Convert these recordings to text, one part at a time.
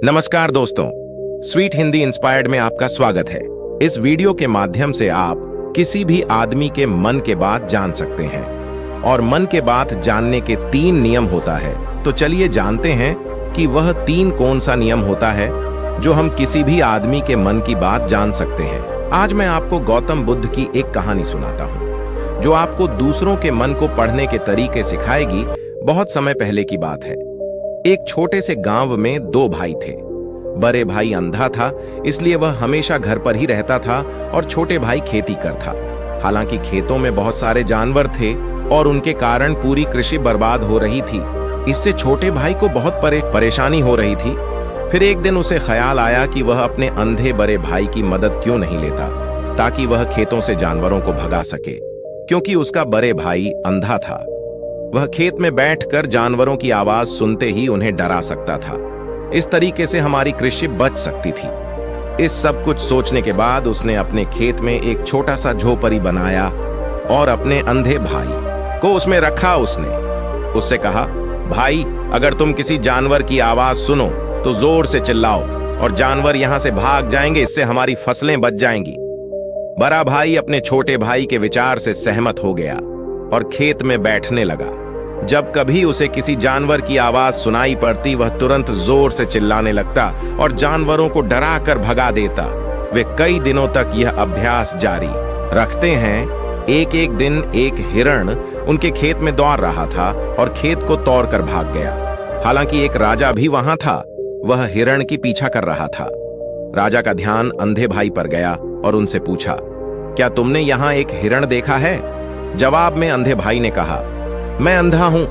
नमस्कार दोस्तों, sweet Hindi inspired में आपका स्वागत है। इस वीडियो के माध्यम से आप किसी भी आदमी के मन के बात जान सकते हैं और मन के बात जानने के 3 नियम होता है। तो चलिए जानते हैं कि वह 3 कौन सा नियम होता है जो हम किसी भी आदमी के मन की बात जान सकते हैं। आज मैं आपको गौतम बुद्ध की एक कहानी सुनाता हूँ जो आपको दूसरों के मन को पढ़ने के तरीके सिखाएगी। बहुत समय पहले की बात है। एक छोटे से गांव में 2 भाई थे। बड़े भाई अंधा था, इसलिए वह हमेशा घर पर ही रहता था और छोटे भाई खेती करता। हालांकि खेतों में बहुत सारे जानवर थे और उनके कारण पूरी कृषि बर्बाद हो रही थी। इससे छोटे भाई को बहुत परेशानी हो रही थी। फिर एक दिन उसे ख्याल आया कि वह अपने अंधे बड़े भाई की मदद क्यों नहीं लेता ताकि वह खेतों से जानवरों को भगा सके, क्योंकि उसका बड़े भाई अंधा था। वह खेत में बैठकर जानवरों की आवाज सुनते ही उन्हें डरा सकता था। इस तरीके से हमारी कृषि बच सकती थी। इस सब कुछ सोचने के बाद उसने अपने खेत में एक छोटा सा झोपड़ी बनाया और अपने अंधे भाई को उसमें रखा। उससे कहा, भाई, अगर तुम किसी जानवर की आवाज सुनो तो जोर से चिल्लाओ और जानवर यहां से भाग जाएंगे। इससे हमारी फसलें बच जाएंगी। बड़ा भाई अपने छोटे भाई के विचार से सहमत हो गया और खेत में बैठने लगा। जब कभी उसे किसी जानवर की आवाज सुनाई पड़ती, वह तुरंत जोर से चिल्लाने लगता और जानवरों को डरा कर भगा देता। वे कई दिनों तक यह अभ्यास जारी रखते हैं। एक दिन एक हिरण उनके खेत में दौड़ रहा था और खेत को तोड़ कर भाग गया। हालांकि एक राजा भी वहां था। वह हिरण की पीछा कर रहा था। राजा का ध्यान अंधे भाई पर गया और उनसे पूछा, क्या तुमने यहाँ एक हिरण देखा है? जवाब में अंधे भाई ने कहा, मैं अंधा हूं,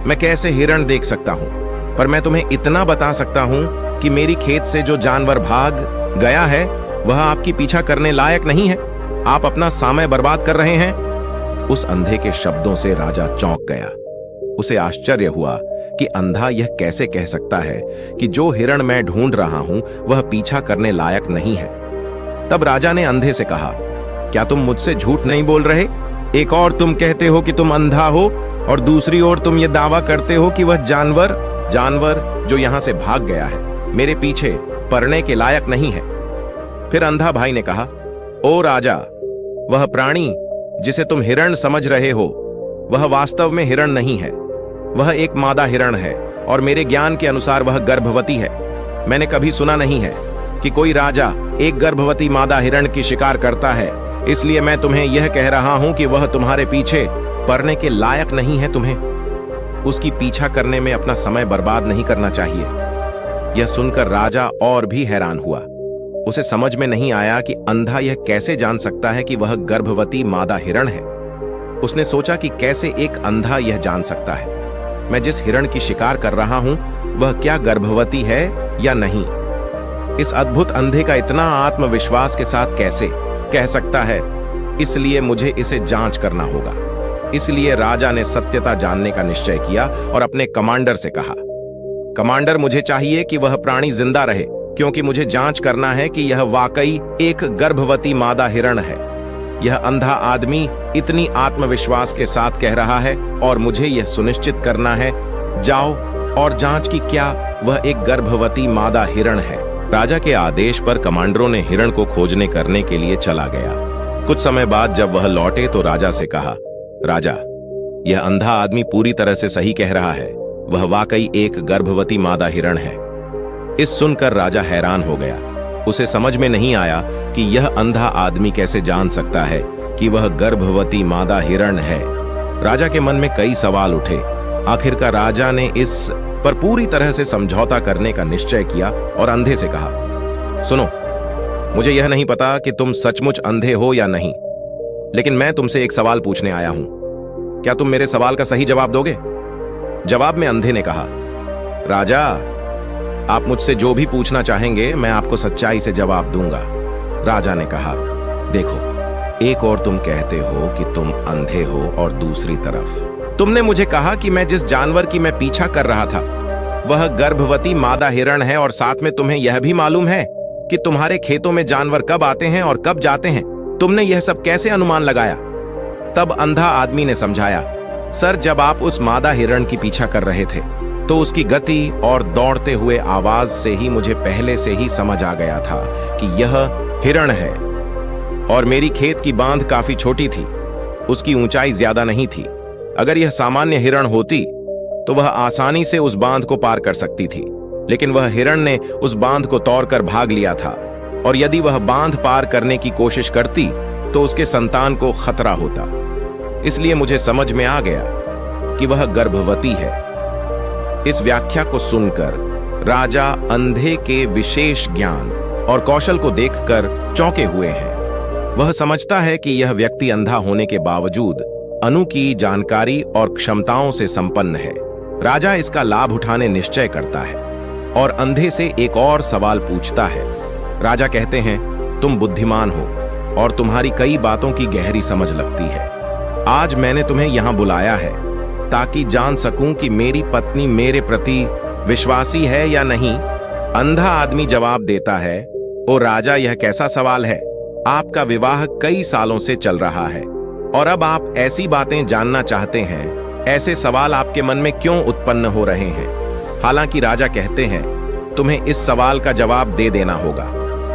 मैं कैसे हिरण देख सकता हूं? पर मैं तुम्हें इतना बता सकता हूं कि मेरी खेत से जो जानवर भाग गया है वह आपकी पीछा करने लायक नहीं है। आप अपना समय बर्बाद कर रहे हैं। उस अंधे के शब्दों से राजा चौंक गया। उसे आश्चर्य हुआ कि अंधा यह कैसे कह सकता है कि जो हिरण मैं ढूंढ रहा हूं वह पीछा करने लायक नहीं है। तब राजा ने अंधे से कहा, क्या तुम मुझसे झूठ नहीं बोल रहे? एक और तुम कहते हो कि तुम अंधा हो और दूसरी ओर तुम ये दावा करते हो कि वह जानवर जो यहां से भाग गया है मेरे पीछे पड़ने के लायक नहीं है। फिर अंधा भाई ने कहा, ओ राजा, वह प्राणी जिसे तुम हिरण समझ रहे हो वह वास्तव में हिरण नहीं है। वह एक मादा हिरण है और मेरे ज्ञान के अनुसार वह गर्भवती है। मैंने कभी सुना नहीं है कि कोई राजा एक गर्भवती मादा हिरण की शिकार करता है। इसलिए मैं तुम्हें यह कह रहा हूं कि वह तुम्हारे पीछे पड़ने के लायक नहीं है। तुम्हें उसकी पीछा करने में अपना समय बर्बाद नहीं करना चाहिए। यह सुनकर राजा और भी हैरान हुआ। उसे समझ में नहीं आया कि अंधा यह कैसे जान सकता है कि वह गर्भवती मादा हिरण है। उसने सोचा कि कैसे एक अंधा यह जान सकता है मैं जिस हिरण की शिकार कर रहा हूं वह क्या गर्भवती है या नहीं। इस अद्भुत अंधे का इतना आत्मविश्वास के साथ कैसे कह सकता है? इसलिए मुझे इसे जांच करना होगा। इसलिए राजा ने सत्यता जानने का निश्चय किया और अपने कमांडर से कहा, कमांडर, मुझे चाहिए कि वह प्राणी जिंदा रहे, क्योंकि मुझे जांच करना है कि यह वाकई एक गर्भवती मादा हिरण है। यह अंधा आदमी इतनी आत्मविश्वास के साथ कह रहा है और मुझे यह सुनिश्चित करना है। जाओ और जांच की क्या वह एक गर्भवती मादा हिरण है। राजा के आदेश पर कमांडरों ने हिरण को खोजने करने के लिए चला गया। कुछ समय बाद जब वह लौटे तो राजा से कहा, राजा, यह अंधा आदमी पूरी तरह से सही कह रहा है। वह वाकई एक गर्भवती मादा हिरण है। इस सुनकर राजा हैरान हो गया। उसे समझ में नहीं आया कि यह अंधा आदमी कैसे जान सकता है कि वह गर्भवती मादा हिरण है। राजा के मन में कई सवाल उठे। आखिरकार राजा ने इस पर पूरी तरह से समझौता करने का निश्चय किया और अंधे से कहा, सुनो, मुझे यह नहीं पता कि तुम सचमुच अंधे हो या नहीं, लेकिन मैं तुमसे एक सवाल पूछने आया हूं। क्या तुम मेरे सवाल का सही जवाब दोगे? जवाब में अंधे ने कहा, राजा, आप मुझसे जो भी पूछना चाहेंगे मैं आपको सच्चाई से जवाब दूंगा। राजा ने कहा, देखो, एक और तुम कहते हो कि तुम अंधे हो और दूसरी तरफ तुमने मुझे कहा कि मैं जिस जानवर की मैं पीछा कर रहा था वह गर्भवती मादा हिरण है, और साथ में तुम्हें यह भी मालूम है कि तुम्हारे खेतों में जानवर कब आते हैं और कब जाते हैं। तुमने यह सब कैसे अनुमान लगाया? तब अंधा आदमी ने समझाया, सर, जब आप उस मादा हिरण की पीछा कर रहे थे तो उसकी गति और दौड़ते हुए आवाज से ही मुझे पहले से ही समझ आ गया था कि यह हिरण है। और मेरी खेत की बांध काफी छोटी थी, उसकी ऊंचाई ज्यादा नहीं थी। अगर यह सामान्य हिरण होती तो वह आसानी से उस बांध को पार कर सकती थी, लेकिन वह हिरण ने उस बांध को तोड़कर भाग लिया था, और यदि वह बांध पार करने की कोशिश करती तो उसके संतान को खतरा होता। इसलिए मुझे समझ में आ गया कि वह गर्भवती है। इस व्याख्या को सुनकर राजा अंधे के विशेष ज्ञान और कौशल को देखकर चौंके हुए हैं। वह समझता है कि यह व्यक्ति अंधा होने के बावजूद अनु की जानकारी और क्षमताओं से संपन्न है। राजा इसका लाभ उठाने निश्चय करता है और अंधे से एक और सवाल पूछता है। राजा कहते हैं, तुम बुद्धिमान हो और तुम्हारी कई बातों की गहरी समझ लगती है। आज मैंने तुम्हें यहां बुलाया है ताकि जान सकूं कि मेरी पत्नी मेरे प्रति विश्वासी है या नहीं। अंधा आदमी जवाब देता है, ओ राजा, यह कैसा सवाल है? आपका विवाह कई सालों से चल रहा है और अब आप ऐसी बातें जानना चाहते हैं। ऐसे सवाल आपके मन में क्यों उत्पन्न हो रहे हैं? हालांकि राजा कहते हैं, तुम्हें इस सवाल का जवाब दे देना होगा।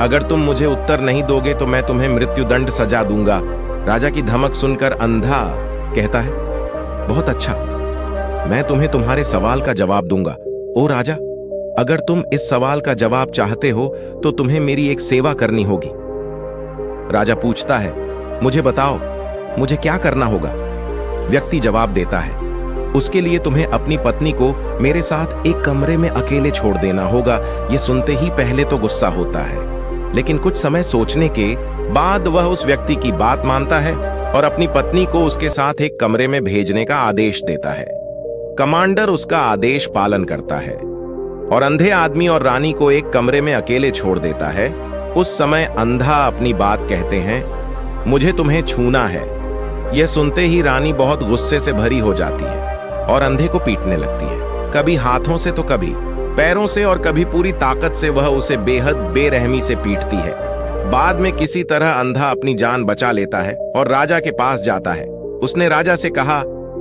अगर तुम मुझे उत्तर नहीं दोगे तो मैं तुम्हें मृत्युदंड सजा दूंगा। राजा की धमक सुनकर अंधा कहता है, बहुत अच्छा, मैं तुम्हें तुम्हारे सवाल का जवाब दूंगा। ओ राजा, अगर तुम इस सवाल का जवाब चाहते हो तो तुम्हें मेरी एक सेवा करनी होगी। राजा पूछता है, मुझे बताओ, मुझे क्या करना होगा? व्यक्ति जवाब देता है, उसके लिए तुम्हें अपनी पत्नी को मेरे साथ एक कमरे में अकेले छोड़ देना होगा। यह सुनते ही पहले तो गुस्सा होता है, लेकिन कुछ समय सोचने के बाद वह उस व्यक्ति की बात मानता है और अपनी पत्नी को उसके साथ एक कमरे में भेजने का आदेश देता है। कमांडर उसका आदेश पालन करता है और अंधे आदमी और रानी को एक कमरे में अकेले छोड़ देता है। उस समय अंधा अपनी बात कहते हैं, मुझे तुम्हें छूना है। यह सुनते ही रानी बहुत गुस्से से भरी हो जाती है और अंधे को पीटने लगती है, कभी हाथों से तो कभी पैरों से और कभी पूरी ताकत से वह उसे बेहद बेरहमी से पीटती है। बाद में किसी तरह अंधा अपनी जान बचा लेता है और राजा के पास जाता है। उसने राजा से कहा,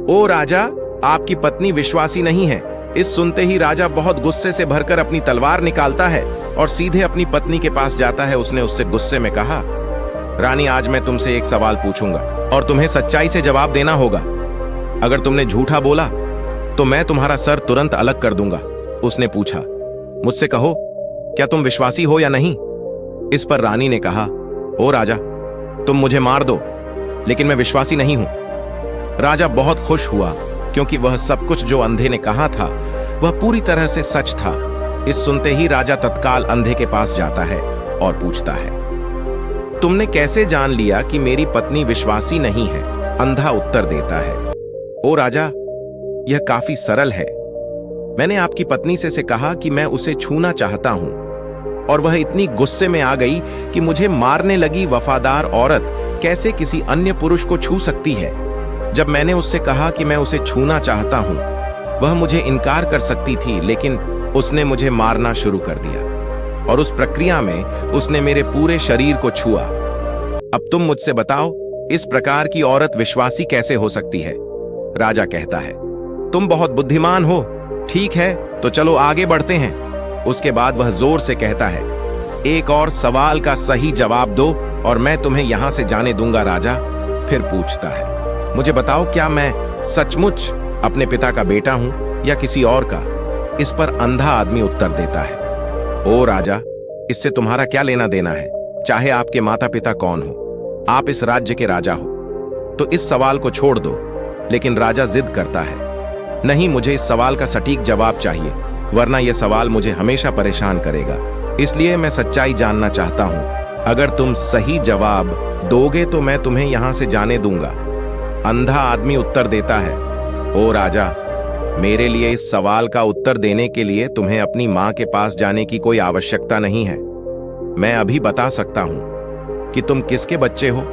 ओ राजा, आपकी पत्नी विश्वासी नहीं है। इस सुनते ही राजा बहुत गुस्से से भरकर अपनी तलवार निकालता है और सीधे अपनी पत्नी के पास जाता है। उसने उससे गुस्से में कहा, रानी, आज मैं तुमसे एक सवाल पूछूंगा और तुम्हें सच्चाई से जवाब देना होगा। अगर तुमने झूठा बोला तो मैं तुम्हारा सर तुरंत अलग कर दूंगा। उसने पूछा, मुझसे कहो, क्या तुम विश्वासी हो या नहीं? इस पर रानी ने कहा, ओ राजा, तुम मुझे मार दो, लेकिन मैं विश्वासी नहीं हूं। राजा बहुत खुश हुआ क्योंकि वह सब कुछ जो अंधे ने कहा था वह पूरी तरह से सच था। इस सुनते ही राजा तत्काल अंधे के पास जाता है और पूछता है, तुमने कैसे जान लिया कि मेरी पत्नी विश्वासी नहीं है? अंधा उत्तर देता है, ओ राजा, यह काफी सरल है। मैंने आपकी पत्नी से कहा कि मैं उसे छूना चाहता हूं और वह इतनी गुस्से में आ गई कि मुझे मारने लगी। वफादार औरत कैसे किसी अन्य पुरुष को छू सकती है? जब मैंने उससे कहा कि मैं उसे छूना चाहता हूं, वह मुझे इनकार कर सकती थी, लेकिन उसने मुझे मारना शुरू कर दिया और उस प्रक्रिया में उसने मेरे पूरे शरीर को छुआ। अब तुम मुझसे बताओ, इस प्रकार की औरत विश्वासी कैसे हो सकती है? राजा कहता है, तुम बहुत बुद्धिमान हो। ठीक है, तो चलो आगे बढ़ते हैं। उसके बाद वह जोर से कहता है, एक और सवाल का सही जवाब दो और मैं तुम्हें यहां से जाने दूंगा। राजा फिर पूछता है, मुझे बताओ, क्या मैं सचमुच अपने पिता का बेटा हूं या किसी और का? इस पर अंधा आदमी उत्तर देता है, ओ राजा, इससे तुम्हारा क्या लेना देना है? चाहे आपके माता पिता कौन हो, आप इस राज्य के राजा हो, तो इस सवाल को छोड़ दो। लेकिन राजा जिद करता है, नहीं, मुझे इस सवाल का सटीक जवाब चाहिए, वरना यह सवाल मुझे हमेशा परेशान करेगा। इसलिए मैं सच्चाई जानना चाहता हूं। अगर तुम सही जवाब दोगे तो मैं तुम्हें यहां से जाने दूंगा। अंधा आदमी उत्तर देता है, ओ राजा, मेरे लिए इस सवाल का उत्तर देने के लिए तुम्हें अपनी मां के पास जाने की कोई आवश्यकता नहीं है। मैं अभी बता सकता हूं कि तुम किसके बच्चे हो,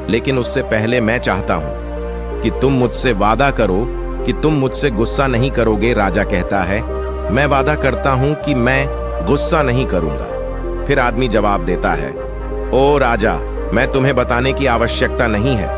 लेकिन उससे पहले मैं चाहता हूं कि तुम मुझसे वादा करो कि तुम मुझसे गुस्सा नहीं करोगे। राजा कहता है, मैं वादा करता हूं कि मैं गुस्सा नहीं करूंगा। फिर आदमी जवाब देता है, ओ राजा, मैं तुम्हें बताने की आवश्यकता नहीं है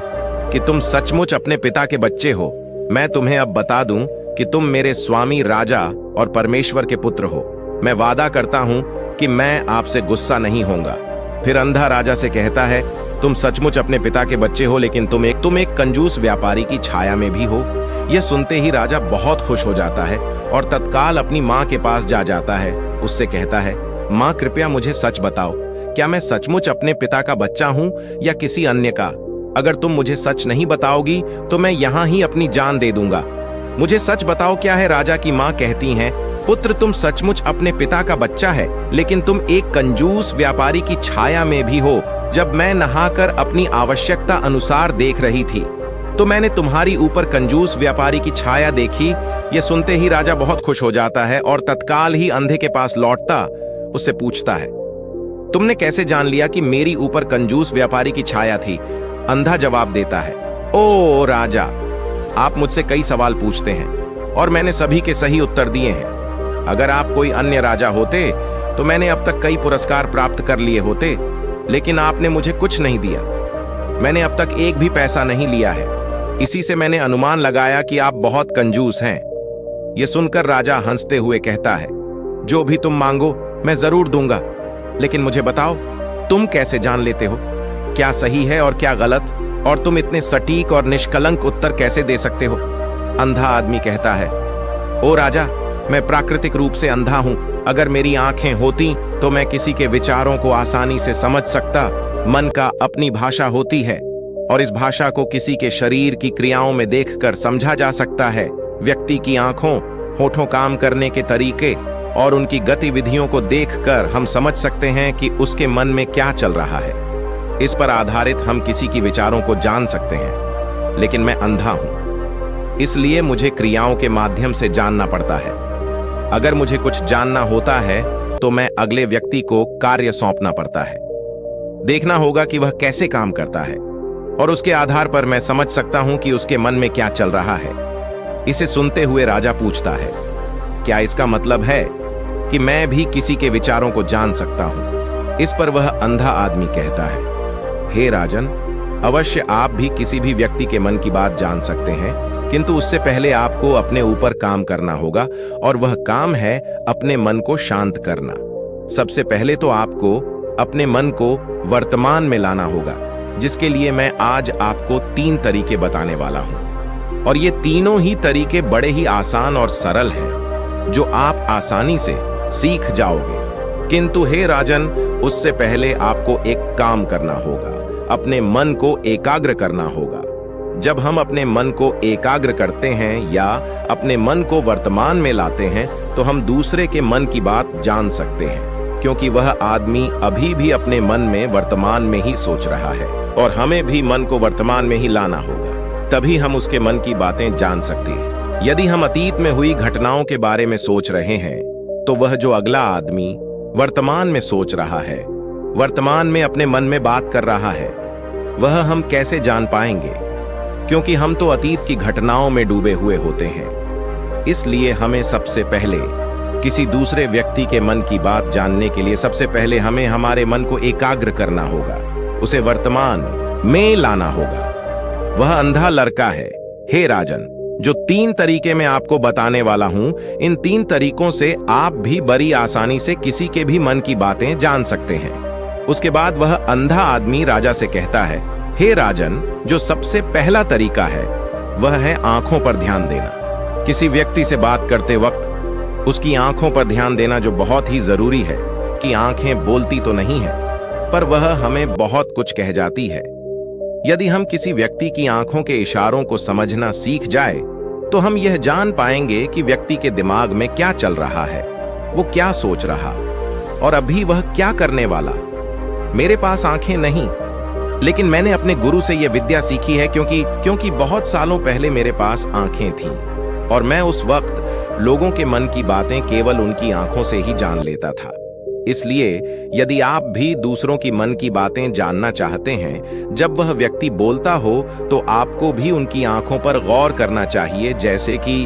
कि तुम सचमुच अपने पिता के बच्चे हो। मैं तुम्हें अब बता दूं कि तुम मेरे स्वामी राजा और परमेश्वर के पुत्र हो। मैं वादा करता हूं कि मैं आपसे गुस्सा नहीं होऊंगा। फिर अंधा राजा से कहता है, तुम सचमुच अपने पिता के बच्चे हो, लेकिन तुम एक कंजूस व्यापारी की छाया में भी हो। यह सुनते ही राजा बहुत खुश हो जाता है और तत्काल अपनी माँ के पास जाता है। उससे कहता है, माँ कृपया मुझे सच बताओ, क्या मैं सचमुच अपने पिता का बच्चा हूँ या किसी अन्य का? अगर तुम मुझे सच नहीं बताओगी तो मैं यहाँ ही अपनी जान दे दूंगा। मुझे सच बताओ क्या है? राजा की माँ कहती हैं, पुत्र तुम सचमुच अपने पिता का बच्चा है, लेकिन तुम एक कंजूस व्यापारी की छाया में भी हो। जब मैं नहाकर अपनी आवश्यकता अनुसार देख रही थी तो मैंने तुम्हारी ऊपर कंजूस व्यापारी की छाया देखी। ये सुनते ही राजा बहुत खुश हो जाता है और तत्काल ही अंधे के पास लौटता उससे पूछता है, तुमने कैसे जान लिया कि मेरी ऊपर कंजूस व्यापारी की छाया थी? अंधा जवाब देता है, ओ राजा, आप मुझसे कई सवाल पूछते हैं और मैंने सभी के सही उत्तर दिए हैं। अगर आप कोई अन्य राजा होते तो मैंने अब तक कई पुरस्कार प्राप्त कर लिए होते, लेकिन आपने मुझे कुछ नहीं दिया। मैंने अब तक एक भी पैसा नहीं लिया है। इसी से मैंने अनुमान लगाया कि आप बहुत कंजूस हैं। यह सुनकर राजा हंसते हुए कहता है, जो भी तुम मांगो मैं जरूर दूंगा, लेकिन मुझे बताओ तुम कैसे जान लेते हो क्या सही है और क्या गलत, और तुम इतने सटीक और निष्कलंक उत्तर कैसे दे सकते हो? अंधा आदमी कहता है, ओ राजा, मैं प्राकृतिक रूप से अंधा हूं। अगर मेरी आंखें होती तो मैं किसी के विचारों को आसानी से समझ सकता। मन का अपनी भाषा होती है और इस भाषा को किसी के शरीर की क्रियाओं में देखकर समझा जा सकता है। व्यक्ति की आंखों, होठों काम करने के तरीके और उनकी गतिविधियों को देखकर हम समझ सकते हैं कि उसके मन में क्या चल रहा है। इस पर आधारित हम किसी की विचारों को जान सकते हैं, लेकिन मैं अंधा हूं, इसलिए मुझे क्रियाओं के माध्यम से जानना पड़ता है। अगर मुझे कुछ जानना होता है तो मैं अगले व्यक्ति को कार्य सौंपना पड़ता है। देखना होगा कि वह कैसे काम करता है और उसके आधार पर मैं समझ सकता हूं कि उसके मन में क्या चल रहा है। इसे सुनते हुए राजा पूछता है, क्या इसका मतलब है कि मैं भी किसी के विचारों को जान सकता हूं? इस पर वह अंधा आदमी कहता है, हे राजन, अवश्य आप भी किसी भी व्यक्ति के मन की बात जान सकते हैं, किंतु उससे पहले आपको अपने ऊपर काम करना होगा और वह काम है अपने मन को शांत करना। सबसे पहले तो आपको अपने मन को वर्तमान में लाना होगा, जिसके लिए मैं आज आपको 3 तरीके बताने वाला हूं। और ये तीनों ही तरीके बड़े ही आसान और सरल हैं, जो आप आसानी से सीख जाओगे। किंतु हे राजन, उससे पहले आपको एक काम करना होगा, अपने मन को एकाग्र करना होगा। जब हम अपने मन को एकाग्र करते हैं या अपने मन को वर्तमान में लाते हैं तो हम दूसरे के मन की बात जान सकते हैं, क्योंकि वह आदमी अभी भी अपने मन में वर्तमान में ही सोच रहा है और हमें भी मन को वर्तमान में ही लाना होगा, तभी हम उसके मन की बातें जान सकते हैं। यदि हम अतीत में हुई घटनाओं के बारे में सोच रहे हैं तो वह जो अगला आदमी वर्तमान में सोच रहा है, वर्तमान में अपने मन में बात कर रहा है, वह हम कैसे जान पाएंगे? क्योंकि हम तो अतीत की घटनाओं में डूबे हुए होते हैं। इसलिए हमें सबसे पहले किसी दूसरे व्यक्ति के मन की बात जानने के लिए सबसे पहले हमें हमारे मन को एकाग्र करना होगा, उसे वर्तमान में लाना होगा। वह अंधा लड़का है, हे राजन, जो 3 तरीके मैं आपको बताने वाला हूं, इन 3 तरीकों से आप भी बड़ी आसानी से किसी के भी मन की बातें जान सकते हैं। उसके बाद वह अंधा आदमी राजा से कहता है, हे राजन, जो सबसे पहला तरीका है वह है आंखों पर ध्यान देना। किसी व्यक्ति से बात करते वक्त उसकी आंखों पर ध्यान देना जो बहुत ही जरूरी है कि आंखें बोलती तो नहीं है, पर वह हमें बहुत कुछ कह जाती है। यदि हम किसी व्यक्ति की आंखों के इशारों को समझना सीख जाए तो हम यह जान पाएंगे कि व्यक्ति के दिमाग में क्या चल रहा है, वो क्या सोच रहा और अभी वह क्या करने वाला। मेरे पास आंखें नहीं, लेकिन मैंने अपने गुरु से यह विद्या सीखी है, क्योंकि बहुत सालों पहले मेरे पास आंखें थीं और मैं उस वक्त लोगों के मन की बातें केवल उनकी आंखों से ही जान लेता था। इसलिए यदि आप भी दूसरों की मन की बातें जानना चाहते हैं, जब वह व्यक्ति बोलता हो तो आपको भी उनकी आंखों पर गौर करना चाहिए, जैसे कि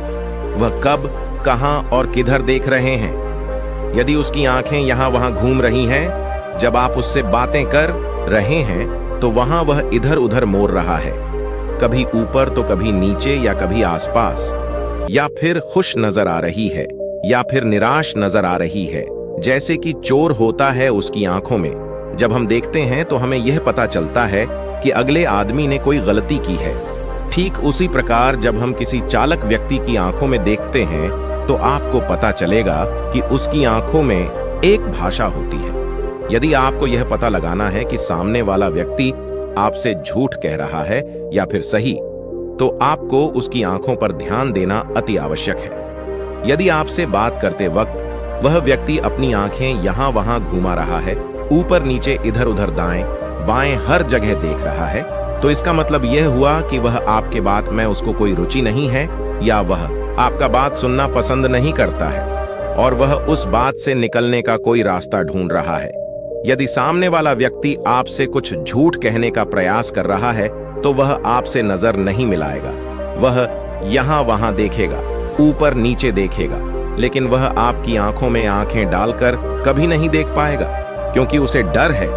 वह कब, कहां और किधर देख रहे हैं। यदि उसकी आंखें यहां वहां घूम रही हैं, जब आप उससे बातें कर रहे हैं तो वहां वह इधर उधर मोड़ रहा है, कभी ऊपर तो कभी नीचे या कभी आसपास। या फिर खुश नजर आ रही है या फिर निराश नजर आ रही है, जैसे कि चोर होता है उसकी आंखों में। जब हम देखते हैं तो हमें यह पता चलता है कि अगले आदमी ने कोई गलती की है। ठीक उसी प्रकार जब हम किसी चालाक व्यक्ति की आंखों में देखते हैं तो आपको पता चलेगा कि उसकी आंखों में एक भाषा होती है। यदि आपको यह पता लगाना है कि सामने वाला व्यक्ति आपसे झूठ कह रहा है या फिर सही, तो आपको उसकी आंखों पर ध्यान देना अति आवश्यक है। यदि आपसे बात करते वक्त वह व्यक्ति अपनी आंखें यहां वहां घुमा रहा है, ऊपर नीचे इधर उधर दाएं बाएं हर जगह देख रहा है, तो इसका मतलब यह हुआ कि वह आपके बात में उसको कोई रुचि नहीं है या वह आपका बात सुनना पसंद नहीं करता है और वह उस बात से निकलने का कोई रास्ता ढूंढ रहा है। यदि सामने वाला व्यक्ति आपसे कुछ झूठ कहने का प्रयास कर रहा है तो वह आपसे नजर नहीं मिलाएगा। वह यहां वहां देखेगा, ऊपर नीचे देखेगा, लेकिन वह आपकी आंखों में आंखें डालकर कभी नहीं देख पाएगा, क्योंकि उसे डर है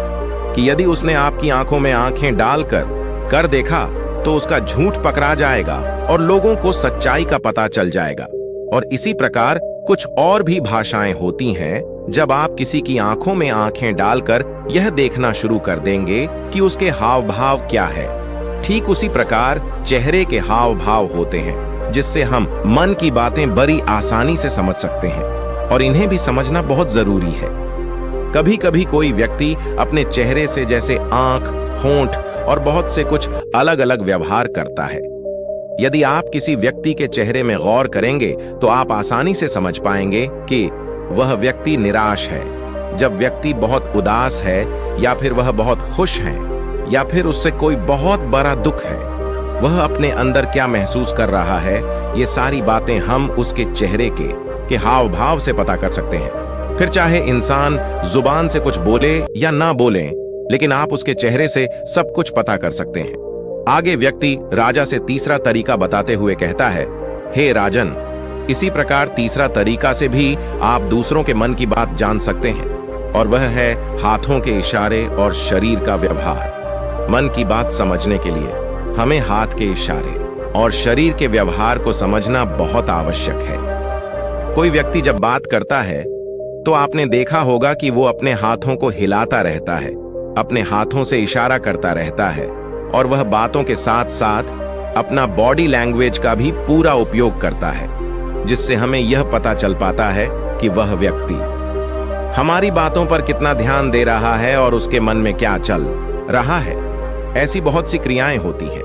कि यदि उसने आपकी आंखों में आंखें डालकर कर देखा तो उसका झूठ पकड़ा जाएगा और लोगों को सच्चाई का पता चल जाएगा। और इसी प्रकार कुछ और भी भाषाएं होती हैं। जब आप किसी की आंखों में आंखें डालकर यह देखना शुरू कर देंगे कि उसके हाव भाव क्या है, ठीक उसी प्रकार चेहरे के हाव भाव होते हैं, जिससे हम मन की बातें बड़ी आसानी से समझ सकते हैं और इन्हें भी समझना बहुत जरूरी है। कभी कभी कोई व्यक्ति अपने चेहरे से जैसे आंख, होंठ और बहुत से कुछ अलग अलग व्यवहार करता है। यदि आप किसी व्यक्ति के चेहरे में गौर करेंगे तो आप आसानी से समझ पाएंगे कि वह व्यक्ति निराश है, जब व्यक्ति बहुत उदास है, या फिर वह बहुत खुश है, या फिर उससे कोई बहुत बड़ा दुख है। वह अपने अंदर क्या महसूस कर रहा है, ये सारी बातें हम उसके चेहरे के हाव भाव से पता कर सकते हैं। फिर चाहे इंसान जुबान से कुछ बोले या ना बोले, लेकिन आप उसके चेहरे से सब कुछ पता कर सकते हैं। आगे व्यक्ति राजा से तीसरा तरीका बताते हुए कहता है, हे राजन, इसी प्रकार तीसरा तरीका से भी आप दूसरों के मन की बात जान सकते हैं, और वह है हाथों के इशारे और शरीर का व्यवहार। मन की बात समझने के लिए हमें हाथ के इशारे और शरीर के व्यवहार को समझना बहुत आवश्यक है। कोई व्यक्ति जब बात करता है तो आपने देखा होगा कि वो अपने हाथों को हिलाता रहता है, अपने हाथों से इशारा करता रहता है, और वह बातों के साथ साथ अपना बॉडी लैंग्वेज का भी पूरा उपयोग करता है, जिससे हमें यह पता चल पाता है कि वह व्यक्ति हमारी बातों पर कितना ध्यान दे रहा है और उसके मन में क्या चल रहा है। ऐसी बहुत सी क्रियाएं होती हैं,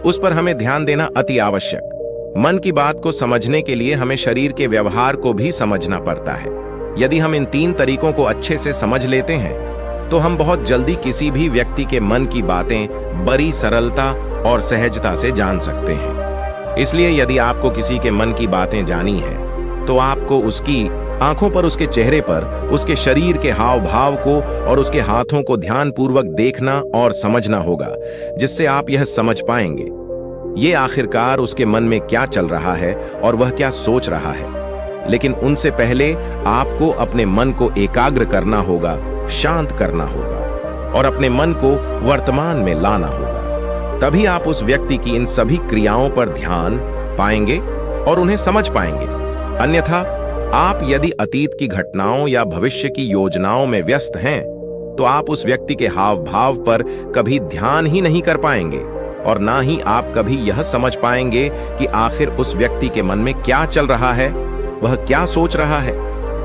उस पर हमें ध्यान देना अति आवश्यक। मन की बात को समझने के लिए हमें शरीर के व्यवहार को भी समझना पड़ता है। यदि हम इन 3 तरीकों को अच्छे से समझ लेते हैं तो हम बहुत जल्दी किसी भी व्यक्ति के मन की बातें बड़ी सरलता और सहजता से जान सकते हैं। इसलिए यदि आपको किसी के मन की बातें जानी है तो आपको उसकी आंखों पर, उसके चेहरे पर, उसके शरीर के हाव भाव को और उसके हाथों को ध्यानपूर्वक देखना और समझना होगा, जिससे आप यह समझ पाएंगे ये आखिरकार उसके मन में क्या चल रहा है और वह क्या सोच रहा है। लेकिन उनसे पहले आपको अपने मन को एकाग्र करना होगा, शांत करना होगा और अपने मन को वर्तमान में लाना होगा। तभी आप उस व्यक्ति की इन सभी क्रियाओं पर ध्यान पाएंगे और उन्हें समझ पाएंगे। अन्यथा आप यदि अतीत की घटनाओं या भविष्य की योजनाओं में व्यस्त हैं तो आप उस व्यक्ति के हाव भाव पर कभी ध्यान ही नहीं कर पाएंगे और ना ही आप कभी यह समझ पाएंगे कि आखिर उस व्यक्ति के मन में क्या चल रहा है, वह क्या सोच रहा है।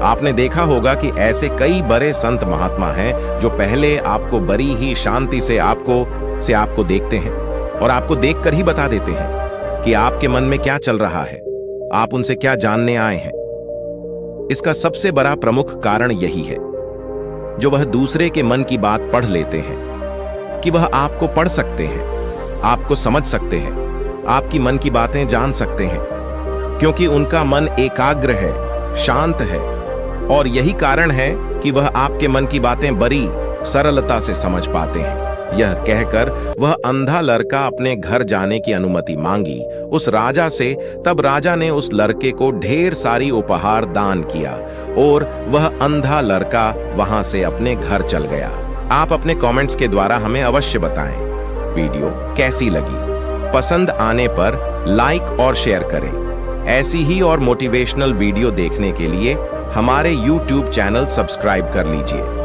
आपने देखा होगा कि ऐसे कई बड़े संत महात्मा हैं जो पहले आपको बड़ी ही शांति से आपको देखते हैं और आपको देखकर ही बता देते हैं कि आपके मन में क्या चल रहा है, आप उनसे क्या जानने आए हैं। इसका सबसे बड़ा प्रमुख कारण यही है जो वह दूसरे के मन की बात पढ़ लेते हैं कि वह आपको पढ़ सकते हैं, आपको समझ सकते हैं, आपकी मन की बातें जान सकते हैं, क्योंकि उनका मन एकाग्र है, शांत है, और यही कारण है कि वह आपके मन की बातें बड़ी सरलता से समझ पाते हैं। यह कहकर वह अंधा लड़का अपने घर जाने की अनुमति मांगी उस राजा से। तब राजा ने उस लड़के को ढेर सारी उपहार दान किया और वह अंधा लड़का वहां से अपने घर चल गया। आप अपने कमेंट्स के द्वारा हमें अवश्य बताएं वीडियो कैसी लगी। पसंद आने पर लाइक और शेयर करें ऐसी ही और मोटिवेशनल वीडियो देखने के लिए हमारे YouTube चैनल सब्सक्राइब कर लीजिए।